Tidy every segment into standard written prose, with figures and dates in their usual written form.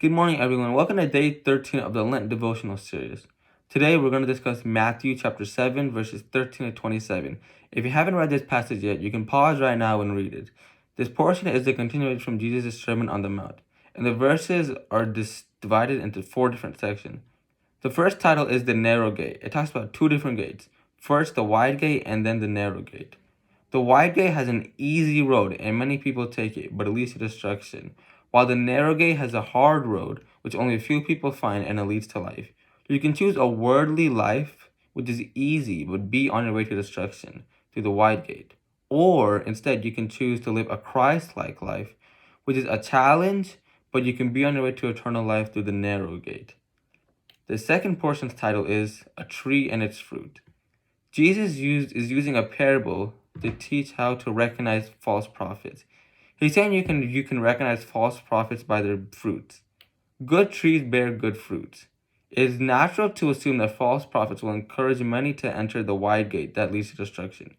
Good morning, everyone. Welcome to day 13 of the Lent Devotional series. Today, we're going to discuss Matthew chapter 7, verses 13 to 27. If you haven't read this passage yet, you can pause right now and read it. This portion is the continuation from Jesus' Sermon on the Mount, and the verses are divided into 4 different sections. The first title is The Narrow Gate. It talks about 2 different gates. First, the wide gate, and then the narrow gate. The wide gate has an easy road, and many people take it, but it leads to destruction, while the narrow gate has a hard road, which only a few people find, and it leads to life. You can choose a worldly life, which is easy, but be on your way to destruction, through the wide gate. Or, instead, you can choose to live a Christ-like life, which is a challenge, but you can be on your way to eternal life through the narrow gate. The second portion's title is A Tree and Its Fruit. Jesus is using a parable to teach how to recognize false prophets. He's saying you can recognize false prophets by their fruits. Good trees bear good fruits. It is natural to assume that false prophets will encourage many to enter the wide gate that leads to destruction.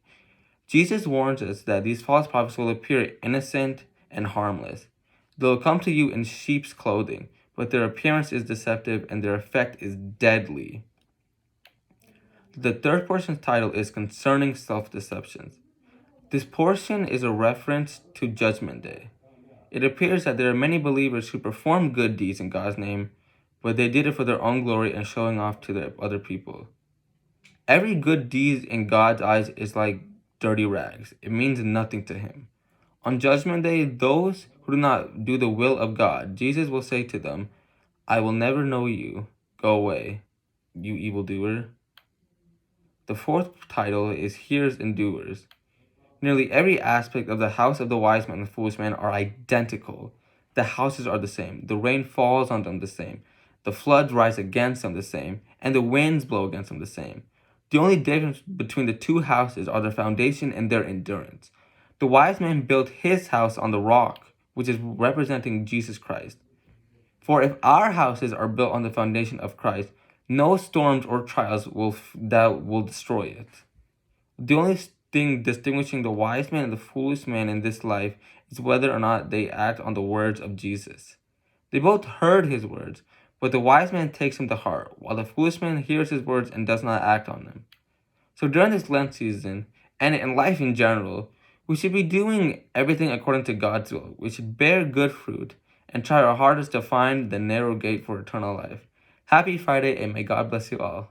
Jesus warns us that these false prophets will appear innocent and harmless. They will come to you in sheep's clothing, but their appearance is deceptive and their effect is deadly. The third portion's title is Concerning Self-Deceptions. This portion is a reference to Judgment Day. It appears that there are many believers who perform good deeds in God's name, but they did it for their own glory and showing off to the other people. Every good deed in God's eyes is like dirty rags. It means nothing to him. On Judgment Day, those who do not do the will of God, Jesus will say to them, "I will never know you. Go away, you evildoer." The fourth title is Hearers and Doers. Nearly every aspect of the house of the wise man and the foolish man are identical. The houses are the same. The rain falls on them the same. The floods rise against them the same. And the winds blow against them the same. The only difference between the 2 houses are their foundation and their endurance. The wise man built his house on the rock, which is representing Jesus Christ. For if our houses are built on the foundation of Christ, no storms or trials will destroy it. The only thing distinguishing the wise man and the foolish man in this life is whether or not they act on the words of Jesus. They both heard his words, but the wise man takes them to heart, while the foolish man hears his words and does not act on them. So during this Lent season, and in life in general, we should be doing everything according to God's will. We should bear good fruit and try our hardest to find the narrow gate for eternal life. Happy Friday, and may God bless you all.